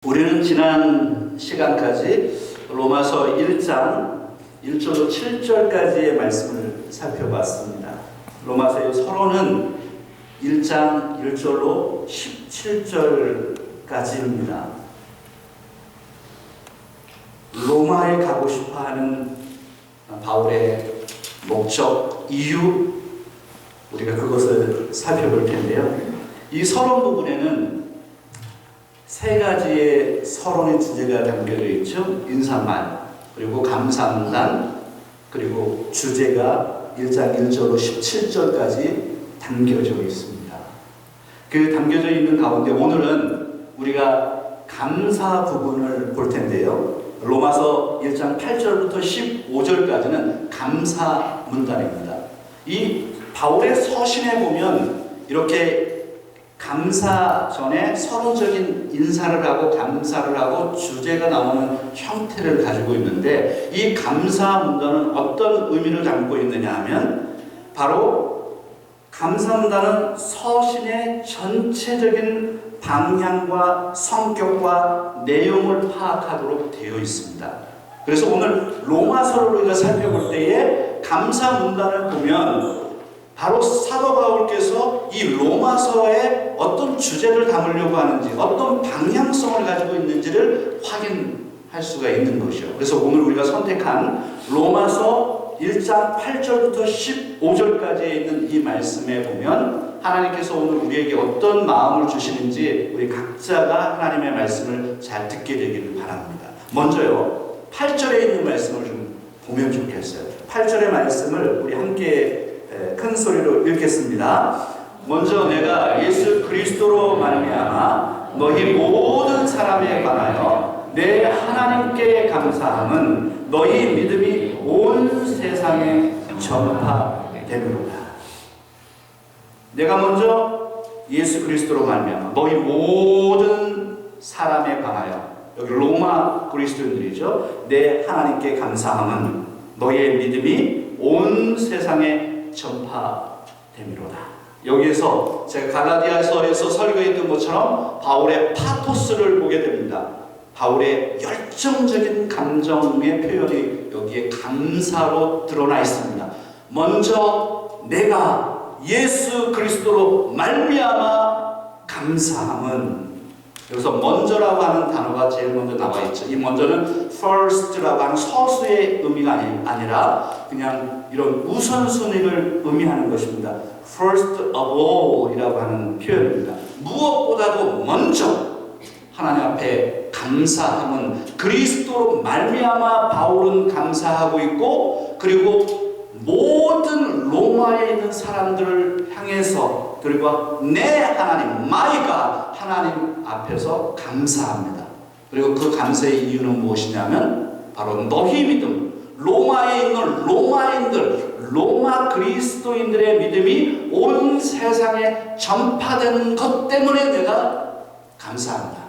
우리는 지난 시간까지 로마서 1장 1절로 7절까지의 말씀을 살펴봤습니다. 로마서의 서론은 1장 1절로 17절까지입니다. 로마에 가고 싶어하는 바울의 목적, 이유, 우리가 그것을 살펴볼 텐데요. 이 서론 부분에는 세 가지의 서론의 주제가 담겨져 있죠. 인사말, 그리고 감사문단, 그리고 주제가 1장 1절로 17절까지 담겨져 있습니다. 그 담겨져 있는 가운데 오늘은 우리가 감사 부분을 볼 텐데요. 로마서 1장 8절부터 15절까지는 감사 문단입니다. 이 바울의 서신에 보면 이렇게 감사 전에 서론적인 인사를 하고 감사를 하고 주제가 나오는 형태를 가지고 있는데, 이 감사 문단은 어떤 의미를 담고 있느냐 하면 바로 감사 문단은 서신의 전체적인 방향과 성격과 내용을 파악하도록 되어 있습니다. 그래서 오늘 로마서를 우리가 살펴볼 때에 감사 문단을 보면 바로 사도 바울께서 이 로마서에 어떤 주제를 담으려고 하는지, 어떤 방향성을 가지고 있는지를 확인할 수가 있는 것이요. 그래서 오늘 우리가 선택한 로마서 1장 8절부터 15절까지에 있는 이 말씀에 보면 하나님께서 오늘 우리에게 어떤 마음을 주시는지 우리 각자가 하나님의 말씀을 잘 듣게 되기를 바랍니다. 먼저요, 8절에 있는 말씀을 좀 보면 좋겠어요. 8절의 말씀을 우리 함께 큰 소리로 읽겠습니다. 먼저 내가 예수 그리스도로 말미암아 너희 모든 사람에 관하여 내 하나님께 감사함은 너희 믿음이 온 세상에 전파되리로다. 내가 먼저 예수 그리스도로 말미암아 너희 모든 사람에 관하여, 여기 로마 그리스도인들이죠, 내 하나님께 감사함은 너희의 믿음이 온 세상에 전파됨이로다. 여기에서 제가 갈라디아서에서 설교했던 것처럼 바울의 파토스를 보게 됩니다. 바울의 열정적인 감정의 표현이 여기에 감사로 드러나 있습니다. 먼저 내가 예수 그리스도로 말미암아 감사함은, 여기서 먼저라고 하는 단어가 제일 먼저 나와 있죠. 이 먼저는 first라고 하는 서수의 의미가 아니라 그냥 이런 우선순위를 의미하는 것입니다. first of all 이라고 하는 표현입니다. 무엇보다도 먼저 하나님 앞에 감사함은, 그리스도로 말미암아 바울은 감사하고 있고, 그리고 모든 로마에 있는 사람들을 향해서, 그리고 내 하나님, 마이가 하나님 앞에서 감사합니다. 그리고 그 감사의 이유는 무엇이냐면 바로 너희 믿음, 로마에 있는 로마인들, 로마 그리스도인들의 믿음이 온 세상에 전파되는 것 때문에 내가 감사합니다.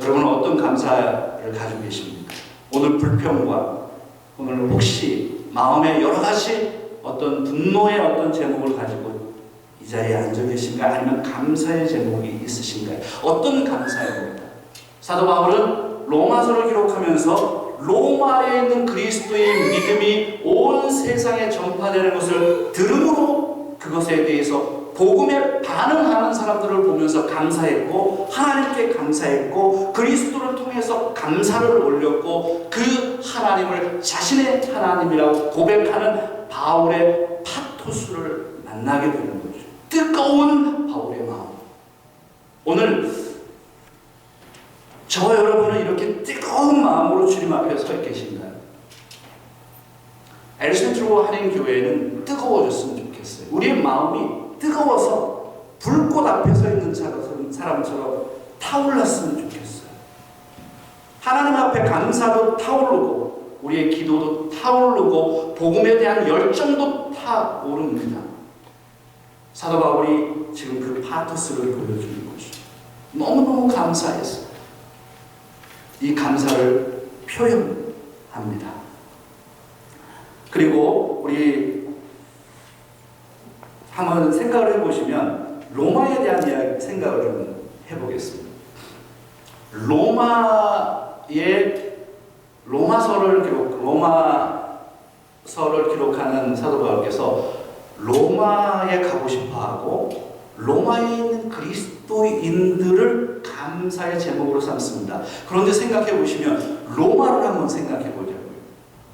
여러분은 어떤 감사를 가지고 계십니까? 오늘 불평과 오늘 혹시 마음에 여러 가지 어떤 분노의 어떤 제목을 가지고 이 자리에 앉아 계신가요? 아니면 감사의 제목이 있으신가요? 어떤 감사입니까? 사도 바울은 로마서를 기록하면서 로마에 있는 그리스도의 믿음이 온 세상에 전파되는 것을 들음으로 그것에 대해서 복음에 반응하는 사람들을 보면서 감사했고, 하나님께 감사했고, 그리스도를 통해서 감사를 올렸고, 그 하나님을 자신의 하나님이라고 고백하는 바울의 파토스를 만나게 되는 거죠. 뜨거운 바울의 마음. 오늘 저와 여러분은 이렇게 뜨거운 마음으로 주님 앞에 서 계신가요? 엘센트로 한인교회는 뜨거워졌으면 좋겠어요. 우리의 마음이 뜨거워서 불꽃 앞에 서 있는 사람처럼 타올랐으면 좋겠어요. 하나님 앞에 감사도 타오르고, 우리의 기도도 타오르고, 복음에 대한 열정도 타오릅니다. 사도 바울이 지금 그 파토스를 보여주는 거죠. 너무너무 감사해서 이 감사를 표현합니다. 그리고 우리 한번 생각을 해보시면 로마에 대한 생각을 좀 해보겠습니다. 로마서를 기록하는 사도 바울께서 로마에 가고 싶어하고 로마에 있는 그리스도인들을 감사의 제목으로 삼습니다. 그런데 생각해 보시면 로마를 한번 생각해 보자고요.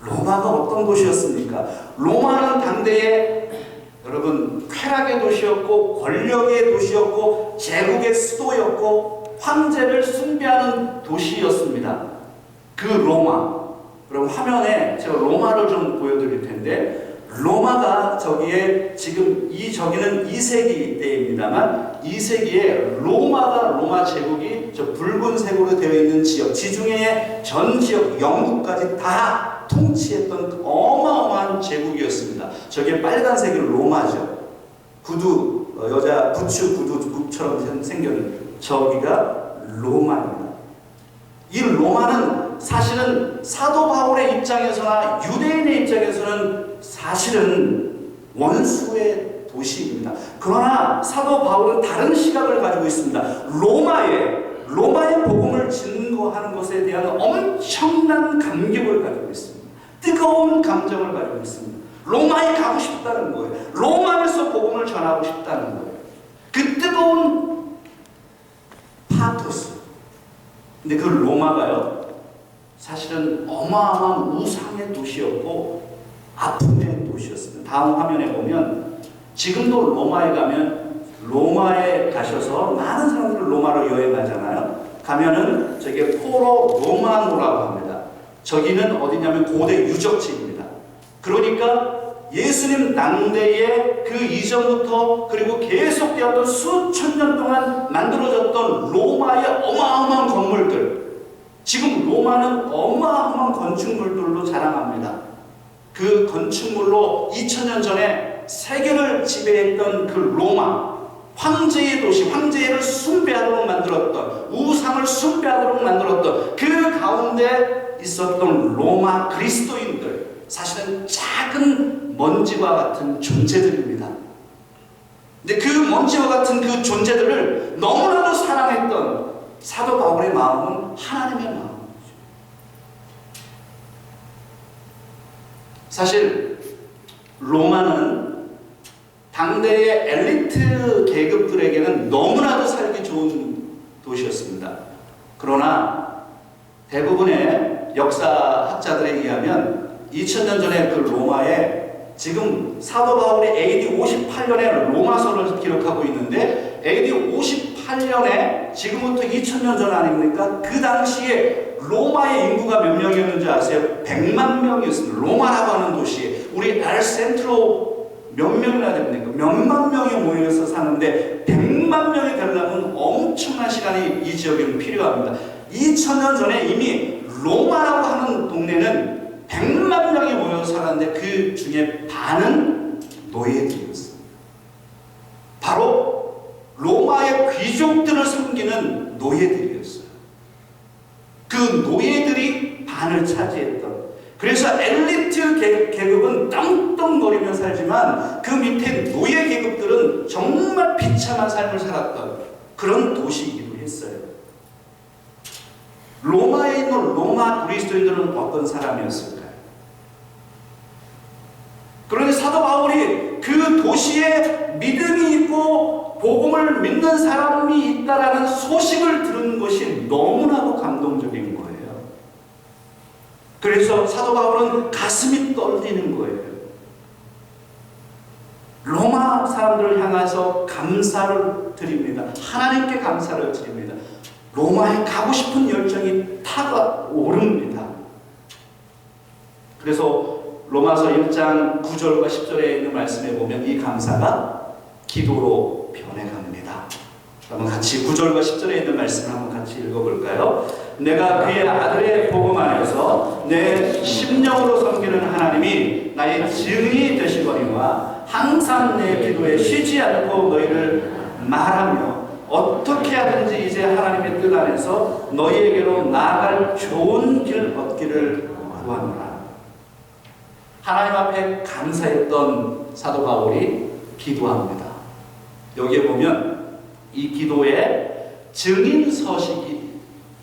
로마가 어떤 도시였습니까? 로마는 당대에 여러분 쾌락의 도시였고 권력의 도시였고 제국의 수도였고 황제를 숭배하는 도시였습니다. 그 로마, 여러분 화면에 제가 로마를 좀 보여드릴 텐데, 로마가 저기에 지금 저기는 2세기 때입니다만 2세기에 로마 제국이 저 붉은색으로 되어 있는 지역, 지중해의 전 지역 영국까지 다 통치했던 어마어마한 제국이었습니다. 저게 빨간색이 로마죠. 구두, 여자 부츠 구두처럼 생겼는 저기가 로마입니다. 이 로마는 사실은 사도 바울의 입장에서나 유대인의 입장에서는 사실은 원수의 도시입니다. 그러나 사도 바울은 다른 시각을 가지고 있습니다. 로마의 복음을 증거하는 것에 대한 엄청난 감격을 가지고 있습니다. 뜨거운 감정을 가지고 있습니다. 로마에 가고 싶다는 거예요. 로마에서 복음을 전하고 싶다는 거예요. 그 뜨거운 파토스. 근데 그 로마가요, 사실은 어마어마한 우상의 도시였고 아픔의 도시였습니다. 다음 화면에 보면 지금도 로마에 가면, 로마에 가셔서 많은 사람들이 로마로 여행 가잖아요. 가면은 저게 포로 로마노라고 합니다. 저기는 어디냐면 고대 유적지입니다. 그러니까 예수님 당대에 그 이전부터 그리고 계속되었던 수천 년 동안 만들어졌던 로마의 어마어마한 건물들, 지금 로마는 어마어마한 건축물들로 자랑합니다. 그 건축물로 2000년 전에 세계를 지배했던 그 로마, 황제의 도시, 황제를 숭배하도록 만들었던, 우상을 숭배하도록 만들었던 그 가운데 있었던 로마 그리스도인들, 사실은 작은 먼지와 같은 존재들입니다. 근데 그 먼지와 같은 그 존재들을 너무나도 사랑했던 사도 바울의 마음은 하나님의 마음이죠. 사실 로마는 당대의 엘리트 계급들에게는 너무나도 살기 좋은 도시였습니다. 그러나 대부분의 역사학자들에 의하면 2000년 전에 그 로마에, 지금 사도 바울이 AD 58년에 로마서를 기록하고 있는데 AD 58년에 지금부터 2000년 전 아닙니까? 그 당시에 로마의 인구가 몇 명이었는지 아세요? 100만 명이었습니다. 로마라고 하는 도시에 우리 엘센트로 몇 명이나 됩니까? 몇만 명이 모여서 사는데 100만 명이 되려면 엄청난 시간이 이 지역에는 필요합니다. 2000년 전에 이미 로마라고 하는 동네는 100만 명이 모여서 살았는데 그 중에 반은 노예들이었습니다. 바로 로마의 귀족들을 섬기는 노예들이었어요. 그 노예들이 반을 차지했던, 그래서 엘리트 계급은 떵떵거리며 살지만 그 밑에 노예 계급들은 정말 비참한 삶을 살았던 그런 도시이기도 했어요. 로마에 있는 로마 그리스도인들은 어떤 사람이었을까요? 그런데 사도 바울이 그 도시에 믿음이 있고 복음을 믿는 사람이 있다라는 소식을 들은 것이 너무나도 감동적인 거예요. 그래서 사도 바울은 가슴이 떨리는 거예요. 로마 사람들을 향해서 감사를 드립니다. 하나님께 감사를 드립니다. 로마에 가고 싶은 열정이 타오릅니다. 그래서 로마서 1장 9절과 10절에 있는 말씀에 보면 이 감사가 기도로 변해갑니다. 한번 같이 9절과 10절에 있는 말씀을 한번 같이 읽어볼까요? 내가 그의 아들의 복음 안에서 내 심령으로 섬기는 하나님이 나의 증인이 되시거니와 항상 내 기도에 쉬지 않고 너희를 말하며 어떻게 하든지 이제 하나님의 뜻 안에서 너희에게로 나아갈 좋은 길 얻기를 구하노라. 하나님 앞에 감사했던 사도 바울이 기도합니다. 여기에 보면 이 기도에 증인 서식이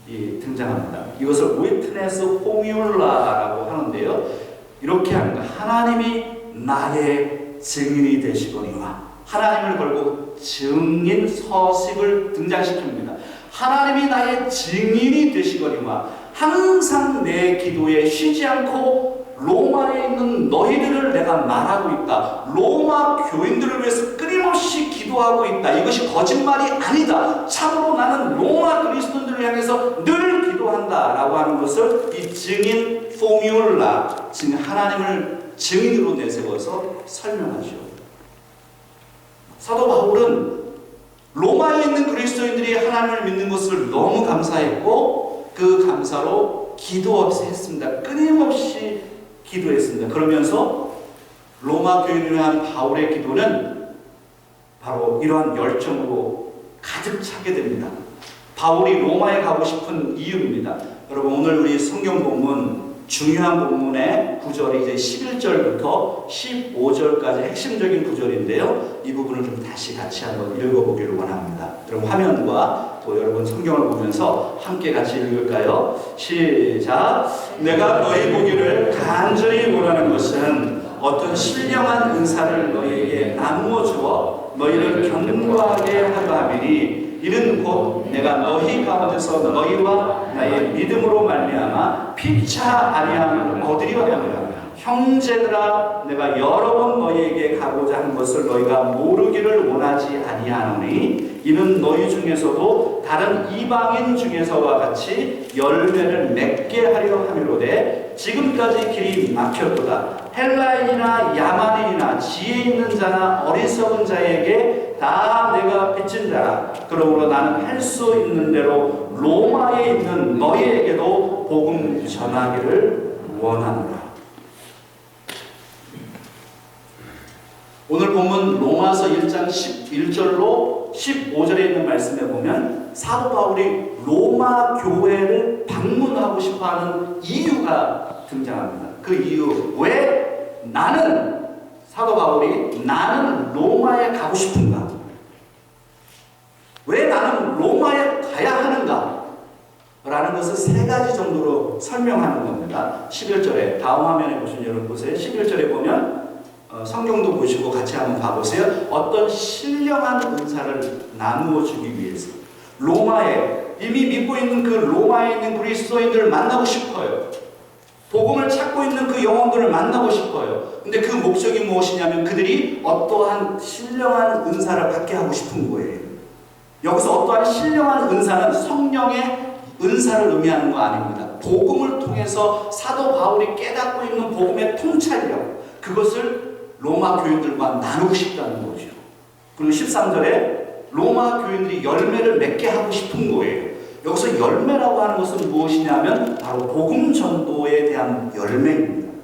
등장합니다. 이것을 위트네스 포뮬라라고 하는데요. 이렇게 합니다. 하나님이 나의 증인이 되시거니와, 하나님을 걸고 증인 서식을 등장시킵니다. 하나님이 나의 증인이 되시거니와, 항상 내 기도에 쉬지 않고 로마에 있는 너희들을 내가 말하고 있다. 로마 교인들을 위해서 끊임없이 기도하고 있다. 이것이 거짓말이 아니다. 참으로 나는 로마 그리스도인들을 향해서 늘 기도한다 라고 하는 것을 이 증인 포뮬라, 즉 하나님을 증인으로 내세워서 설명하죠. 사도 바울은 로마에 있는 그리스도인들이 하나님을 믿는 것을 너무 감사했고, 그 감사로 기도 없이 했습니다. 끊임없이 기도했습니다. 그러면서 로마 교인을 위한 바울의 기도는 바로 이러한 열정으로 가득 차게 됩니다. 바울이 로마에 가고 싶은 이유입니다. 여러분, 오늘 우리 성경 본문, 중요한 본문의 구절이 이제 11절부터 15절까지 핵심적인 구절인데요. 이 부분을 좀 다시 같이 한번 읽어보기를 원합니다. 여러분, 화면과 또 여러분 성경을 보면서 함께 같이 읽을까요? 시작! 내가 너희 보기를 간절히 원하는 것은 어떤 신령한 은사를 너희에게 나누어 주어 너희를 견고하게 하려 함이니, 이는 곧 내가 너희 가운데서 너희와 나의 믿음으로 말미암아 피차 아니함을 얻으려 함이라. 형제들아, 내가 여러 번 너희에게 가고자 한 것을 너희가 모르기를 원하지 아니하노니, 이는 너희 중에서도 다른 이방인 중에서와 같이 열매를 맺게 하려 함이로되, 지금까지 길이 막혔도다. 헬라인이나 야만인이나 지혜 있는 자나 어리석은 자에게 다 내가 빚진 자라. 그러므로 나는 할 수 있는 대로 로마에 있는 너희에게도 복음 전하기를 원하노라. 오늘 본문 로마서 1장 11절로 15절에 있는 말씀에 보면 사도 바울이 로마 교회를 방문하고 싶어하는 이유가 등장합니다. 그 이유, 왜 나는, 사도 바울이 나는 로마에 가고 싶은가? 왜 나는 로마에 가야 하는가? 라는 것을 세 가지 정도로 설명하는 겁니다. 11절에, 다음 화면에 보시면 여러분 보세요. 11절에 보면 성경도 보시고 같이 한번 봐보세요. 어떤 신령한 은사를 나누어 주기 위해서 로마에, 이미 믿고 있는 그 로마에 있는 그리스도인들을 만나고 싶어요. 복음을 찾고 있는 그 영혼들을 만나고 싶어요. 근데 그 목적이 무엇이냐면 그들이 어떠한 신령한 은사를 받게 하고 싶은 거예요. 여기서 어떠한 신령한 은사는 성령의 은사를 의미하는 거 아닙니다. 복음을 통해서 사도 바울이 깨닫고 있는 복음의 통찰력, 그것을 로마 교인들과 나누고 싶다는 거죠. 그리고 13절에 로마 교인들이 열매를 맺게 하고 싶은 거예요. 여기서 열매라고 하는 것은 무엇이냐면 바로 복음 전도에 대한 열매입니다.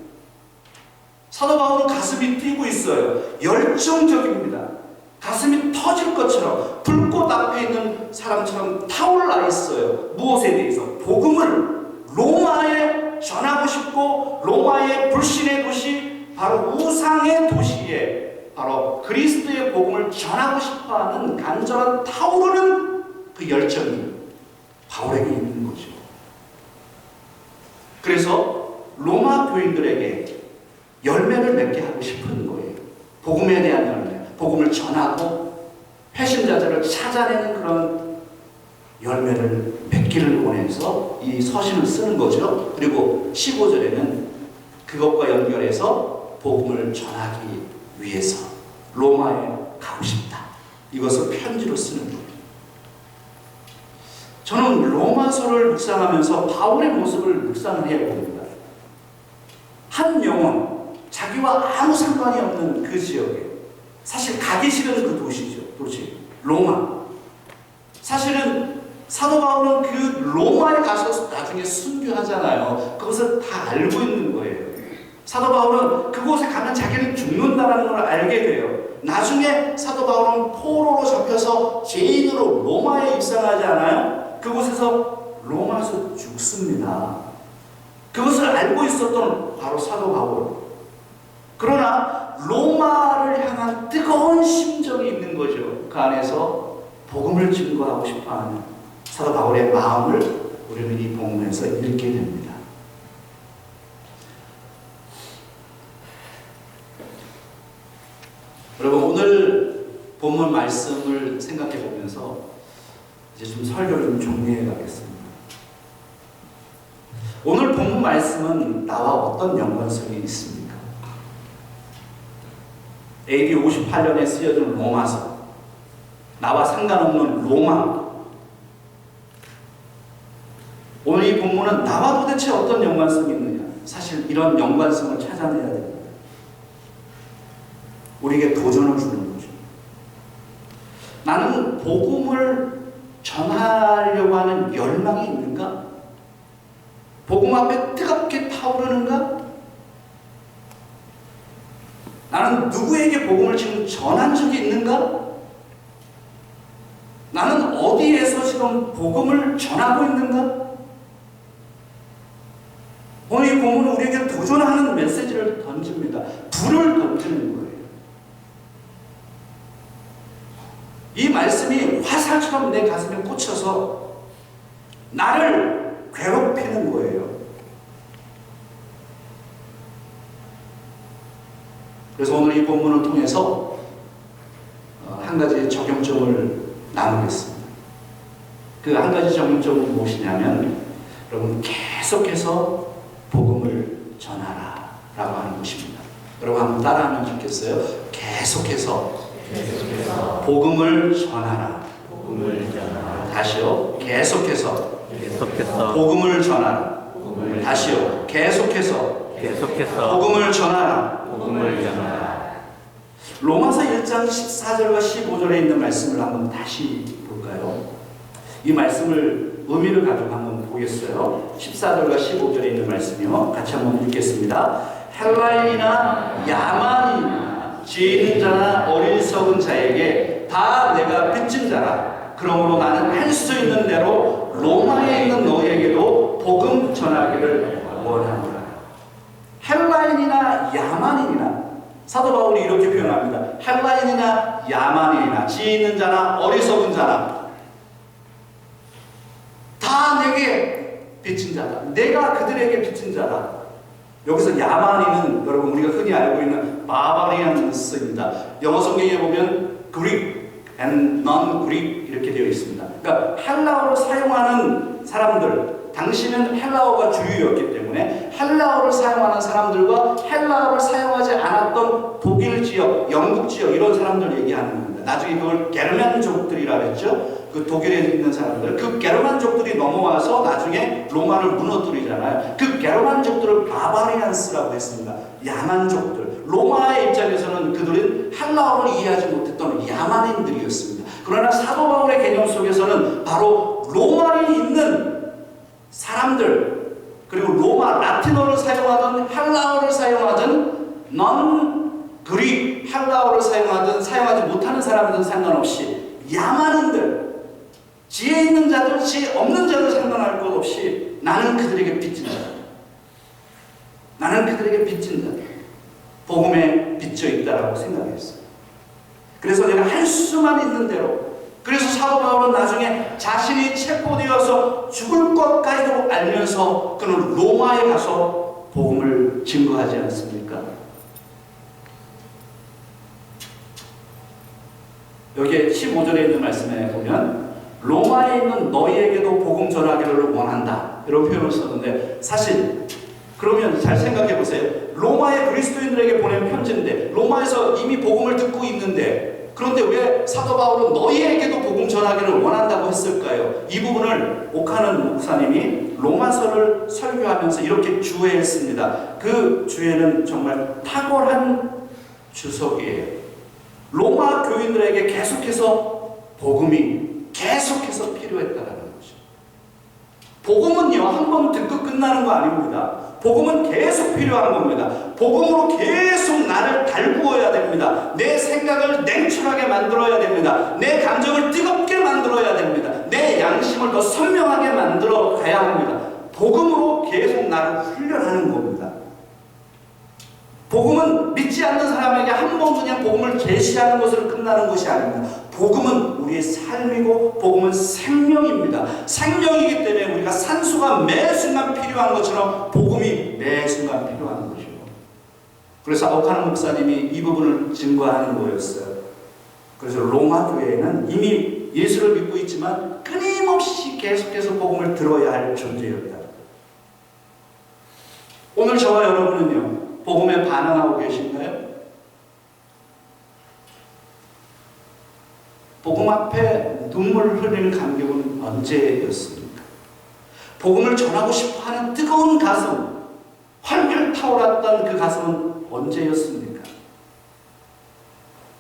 사도 바울은 가슴이 뛰고 있어요. 열정적입니다. 가슴이 터질 것처럼, 불꽃 앞에 있는 사람처럼 타올라 있어요. 무엇에 대해서? 복음을 로마에 전하고 싶고, 로마의 불신의 도시, 바로 우상의 도시에 바로 그리스도의 복음을 전하고 싶어하는 간절한 타오르는 그 열정이 바울에게 있는 거죠. 그래서 로마 교인들에게 열매를 맺게 하고 싶은 거예요. 복음에 대한 열매, 복음을 전하고 회심자들을 찾아내는 그런 열매를 맺기를 원해서 이 서신을 쓰는 거죠. 그리고 15절에는 그것과 연결해서 복음을 전하기 위해서 로마에 가고 싶다, 이것을 편지로 쓰는 거예요. 저는 로마서를 묵상하면서 바울의 모습을 묵상을 해봅니다. 한 영혼, 자기와 아무 상관이 없는 그 지역에, 사실 가기 싫은 그 도시죠. 도시 로마. 사실은 사도 바울은 그 로마에 가서 나중에 순교하잖아요. 그것을 다 알고 있는 거예요. 사도 바울은 그곳에 가면 자기는 죽는다는 걸 알게 돼요. 나중에 사도 바울은 포로로 잡혀서 죄인으로 로마에 입성하지 않아요? 그곳에서 로마에서 죽습니다. 그것을 알고 있었던 바로 사도 바울. 그러나 로마를 향한 뜨거운 심정이 있는 거죠. 그 안에서 복음을 증거하고 싶어하는 사도 바울의 마음을 우리는 이 본문에서 읽게 됩니다. 여러분, 오늘 본문 말씀을 생각해 보면서 이제 좀 설교를 좀 정리해 가겠습니다. 오늘 본문 말씀은 나와 어떤 연관성이 있습니까? AD 58년에 쓰여진 로마서, 나와 상관없는 로마. 오늘 이 본문은 나와 도대체 어떤 연관성이 있느냐? 사실 이런 연관성을 찾아내야 됩니다. 우리에게 도전을 주는 거죠. 나는 복음을 전하려고 하는 열망이 있는가? 복음 앞에 뜨겁게 타오르는가? 나는 누구에게 복음을 지금 전한 적이 있는가? 나는 어디에서 지금 복음을 전하고 있는가? 오늘 이 본문은 우리에게 도전하는 메시지를 던집니다. 불을 던지는 거예요. 이 말씀이 화살처럼 내 가슴에 꽂혀서 나를 괴롭히는 거예요. 그래서 오늘 이 본문을 통해서 한 가지 적용점을 나누겠습니다. 그 한 가지 적용점은 무엇이냐면, 여러분, 계속해서 복음을 전하라 라고 하는 것입니다. 여러분 한번 따라하면 좋겠어요. 계속해서 복음을 전하라. 다시요. 계속해서 복음을 전하라. 다시요. 계속해서 복음을 전하라. 로마서 1장 14절과 15절에 있는 말씀을 한번 다시 볼까요? 이 말씀을 의미를 가지고 한번 보겠어요. 14절과 15절에 있는 말씀이요. 같이 한번 읽겠습니다. 헬라인이나 야만인이나 지혜 있는 자나 어리석은 자에게 다 내가 빚진 자라. 그러므로 나는 할 수 있는 대로 로마에 있는 너희에게도 복음 전하기를 원하노라. 헬라인이나 야만인이나, 사도 바울이 이렇게 표현합니다. 헬라인이나 야만인이나 지혜 있는 자나 어리석은 자나 다 내게 빚진 자다. 내가 그들에게 빚진 자다. 여기서 야만인은 여러분 우리가 흔히 알고 있는 바바리안스입니다. 영어 성경에 보면 Greek and non-Greek 이렇게 되어 있습니다. 그러니까 헬라어를 사용하는 사람들, 당시는 헬라어가 주류였기 때문에 헬라어를 사용하는 사람들과 헬라어를 사용하지 않았던 독일 지역, 영국 지역 이런 사람들 얘기하는 겁니다. 나중에 그걸 게르만족들이라 그랬죠. 그 독일에 있는 사람들, 그 게르만족들이 넘어와서 나중에 로마를 무너뜨리잖아요. 그 게르만족들을 바바리안스라고 했습니다. 야만족들. 로마의 입장에서는 그들은 헬라어를 이해하지 못했던 야만인들이었습니다. 그러나 사도 바울의 개념 속에서는 바로 로마에 있는 사람들, 그리고 로마, 라틴어를 사용하든 헬라어를 사용하든 non-Greek, 헬라어를 사용하든 사용하지 못하는 사람들은 상관없이 야만인들, 지혜 있는 자들, 지혜 없는 자들 상관할 것 없이 나는 그들에게 빚진 자, 나는 그들에게 빚진 자, 복음에 빚져 있다라고 생각했어요. 그래서 내가 할 수만 있는 대로, 그래서 사도 바울은 나중에 자신이 체포되어서 죽을 것까지도 알면서 그는 로마에 가서 복음을 증거하지 않습니까? 여기에 15절에 있는 말씀에 보면 로마에 있는 너희에게도 복음 전하기를 원한다 이런 표현을 썼는데, 사실 그러면 잘 생각해 보세요. 로마의 그리스도인들에게 보낸 편지인데, 로마에서 이미 복음을 듣고 있는데, 그런데 왜 사도 바울은 너희에게도 복음 전하기를 원한다고 했을까요? 이 부분을 오카는 목사님이 로마서를 설교하면서 이렇게 주해했습니다. 그 주해는 정말 탁월한 주석이에요. 로마 교인들에게 계속해서 복음이 계속해서 필요했다는 거죠. 복음은요, 한 번 듣고 끝나는 거 아닙니다. 복음은 계속 필요한 겁니다. 복음으로 계속 나를 달구어야 됩니다. 내 생각을 냉철하게 만들어야 됩니다. 내 감정을 뜨겁게 만들어야 됩니다. 내 양심을 더 선명하게 만들어 가야 합니다. 복음으로 계속 나를 훈련하는 겁니다. 복음은 믿지 않는 사람에게 한 번 그냥 복음을 계시하는 것으로 끝나는 것이 아닙니다. 복음은 우리의 삶이고 복음은 생명입니다. 생명이기 때문에 우리가 산소 산소가 매 순간 필요한 것처럼 복음이 매 순간 필요한 것이고, 그래서 아우카나 목사님이 이 부분을 증거하는 거였어요. 그래서 로마 교회는 이미 예수를 믿고 있지만 끊임없이 계속해서 복음을 들어야 할 존재였다. 오늘 저와 여러분은요, 복음에 반응하고 계신가요? 복음 앞에 눈물 흘리는 감격은 언제였습니까? 복음을 전하고 싶어하는 뜨거운 가슴, 활활 타올랐던 그 가슴은 언제였습니까?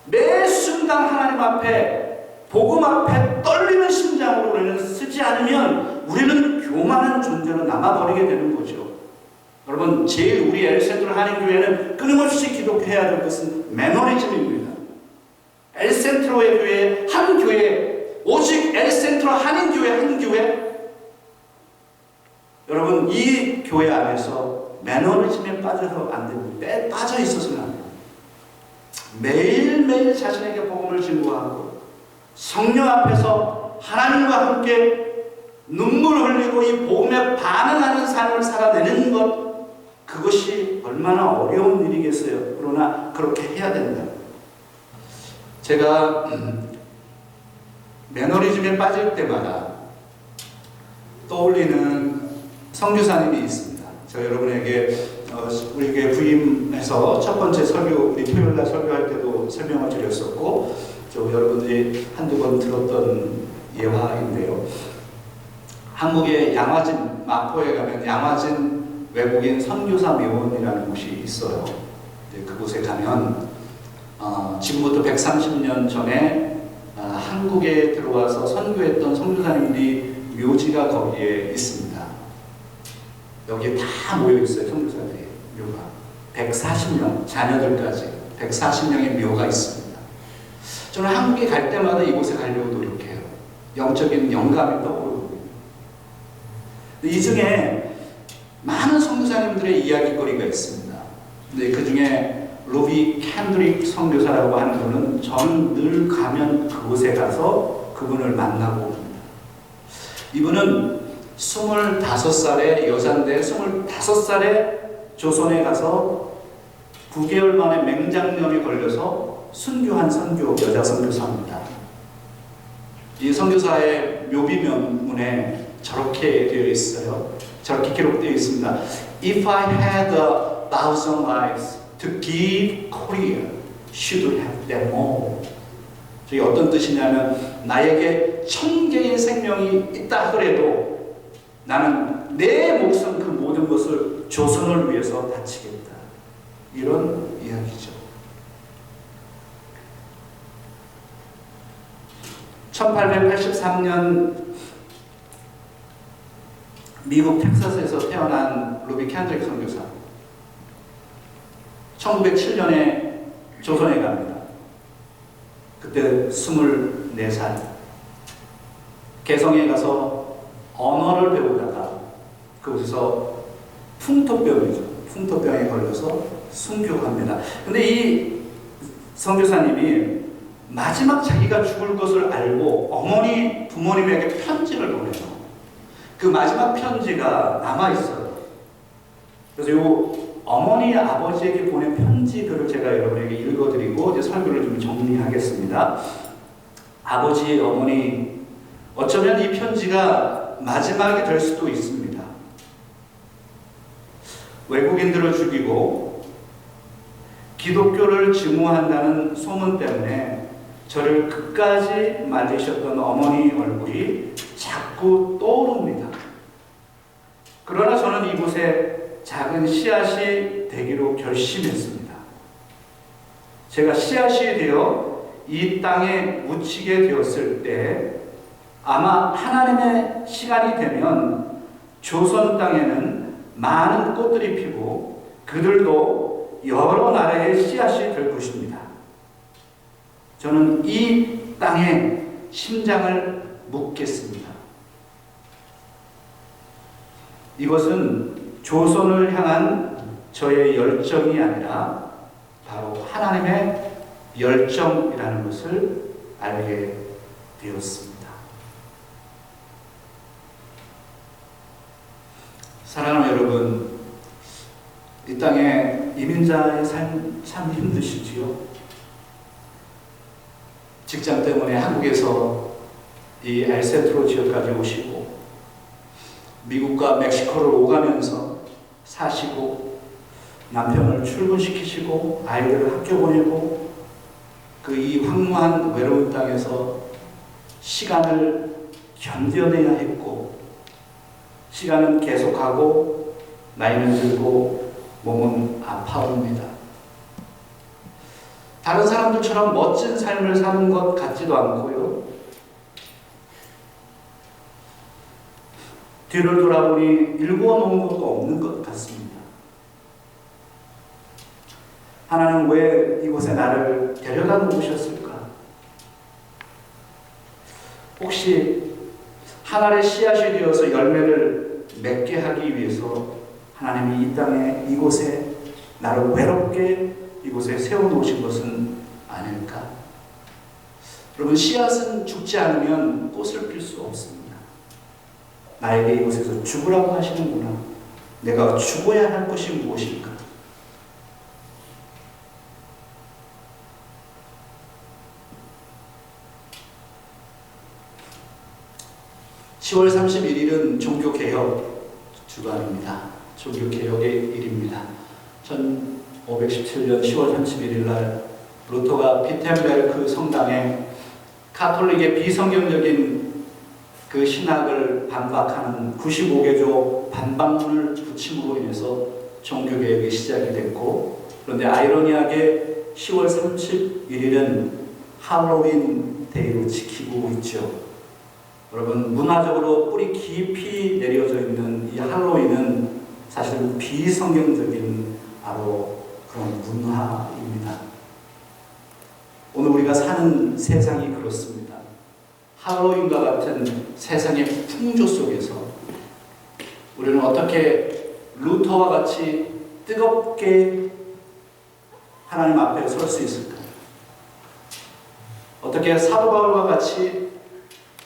매 순간 하나님 앞에, 복음 앞에 떨리는 심장으로 우리는 쓰지 않으면 우리는 교만한 존재로 남아버리게 되는 거죠. 여러분, 제일 우리 엘센트럴 한인교회는 끊임없이 기독해야 될 것은 매너리즘입니다. 엘센트로의 교회, 한 교회, 오직 엘센트럴 한인교회 한 교회. 여러분, 이 교회 안에서 매너리즘에 빠져서 안 됩니다. 빠져 있어서는 안 돼요. 매일매일 자신에게 복음을 증거하고 성령 앞에서 하나님과 함께 눈물을 흘리고 이 복음에 반응하는 삶을 살아내는 것, 그것이 얼마나 어려운 일이겠어요. 그러나 그렇게 해야 된다. 제가 매너리즘에 빠질 때마다 떠올리는 선교사님이 있습니다. 제가 여러분에게 우리 교회 부임해서 첫 번째 설교, 우리 토요일날 설교할 때도 설명을 드렸었고, 여러분들이 한두 번 들었던 예화인데요. 한국의 양화진, 마포에 가면 양화진 외국인 선교사 묘원이라는 곳이 있어요. 그곳에 가면 지금부터 130년 전에 한국에 들어와서 선교했던 선교사님들이 묘지가 거기에 있습니다. 여기에 다 모여 있어요. 선교사들이 묘가 140명, 자녀들까지 140명의 묘가 있습니다. 저는 한국에 갈 때마다 이곳에 가려고 노력해요. 영적인 영감이 떠오르고. 이 중에 많은 선교사님들의 이야기거리가 있습니다. 근데 그 중에 루비 캔드릭 선교사라고 하는 분은 저는 늘 가면 그곳에 가서 그분을 만나고 옵니다. 이분은 25살의 여자인데 25살에 조선에 가서 9개월 만에 맹장염이 걸려서 순교한 여자 선교사입니다. 이 선교사의 묘비명문에 저렇게 되어 있어요. 저렇게 기록되어 있습니다. If I had 1,000 lives to give Korea, should have them all. 저게 어떤 뜻이냐면, 나에게 1000개의 생명이 있다 하더라도 나는 내 목숨 그 모든 것을 조선을 위해서 바치겠다. 이런 이야기죠. 1883년 미국 텍사스에서 태어난 루비 캔드릭 선교사. 1907년에 조선에 갑니다. 그때 24살. 개성에 가서 언어를 배우다가 그곳에서 풍토병에 걸려서 순교합니다. 근데 이 선교사님이 마지막 자기가 죽을 것을 알고 부모님에게 편지를 보내요. 그 마지막 편지가 남아있어요. 그래서 이 어머니, 아버지에게 보낸 편지들을 제가 여러분에게 읽어드리고 이제 설교를 좀 정리하겠습니다. 아버지, 어머니, 어쩌면 이 편지가 마지막이 될 수도 있습니다. 외국인들을 죽이고 기독교를 증오한다는 소문 때문에 저를 끝까지 말리셨던 어머니 얼굴이 자꾸 떠오릅니다. 그러나 저는 이곳에 작은 씨앗이 되기로 결심했습니다. 제가 씨앗이 되어 이 땅에 묻히게 되었을 때 아마 하나님의 시간이 되면 조선 땅에는 많은 꽃들이 피고 그들도 여러 나라의 씨앗이 될 것입니다. 저는 이 땅에 심장을 묻겠습니다. 이것은 조선을 향한 저의 열정이 아니라 바로 하나님의 열정이라는 것을 알게 되었습니다. 사랑하는 여러분, 이 땅에 이민자의 삶 참 힘드시지요? 직장 때문에 한국에서 이 엘센트로 지역까지 오시고 미국과 멕시코를 오가면서 사시고 남편을 출근시키시고 아이들을 학교 보내고 그 이 황무한 외로운 땅에서 시간을 견뎌내야 했고 시간은 계속하고 나이는 들고 몸은 아파옵니다. 다른 사람들처럼 멋진 삶을 사는 것 같지도 않고요. 뒤를 돌아보니 일구어 놓은 것도 없는 것 같습니다. 하나님 왜 이곳에 나를 데려다 놓으셨을까? 혹시 하늘의 씨앗이 되어서 열매를 맺게 하기 위해서 하나님이 이 땅에 이곳에 나를 외롭게 이곳에 세워놓으신 것은 아닐까? 여러분, 씨앗은 죽지 않으면 꽃을 필 수 없습니다. 나에게 이곳에서 죽으라고 하시는구나. 내가 죽어야 할 것이 무엇일까? (10월 31일은) 종교개혁 주간입니다. 종교개혁의 일입니다. 1517년 10월 31일 날 루터가 비텐베르크 성당에 카톨릭의 비성경적인 그 신학을 반박하는 95개조 반박문을 붙임으로 인해서 종교개혁이 시작이 됐고, 그런데 아이러니하게 10월 31일은 할로윈 데이로 지키고 있죠. 여러분, 문화적으로 뿌리 깊이 내려져 있는 이 할로윈은 사실은 비성경적인 바로 그런 문화입니다. 오늘 우리가 사는 세상이 그렇습니다. 할로윈과 같은 세상의 풍조 속에서 우리는 어떻게 루터와 같이 뜨겁게 하나님 앞에 설 수 있을까? 어떻게 사도 바울과 같이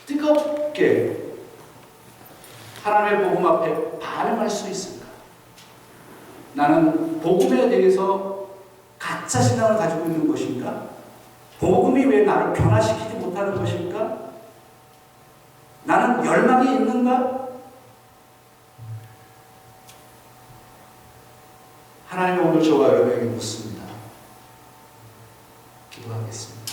뜨겁게 하나님의 복음 앞에 반응할 수 있을까? 나는 복음에 대해서 가짜 신앙을 가지고 있는 것인가? 복음이 왜 나를 변화시키지 못하는 것일까? 나는 열망이 있는가? 하나님은 오늘 저와 여러분에게 묻습니다. 기도하겠습니다.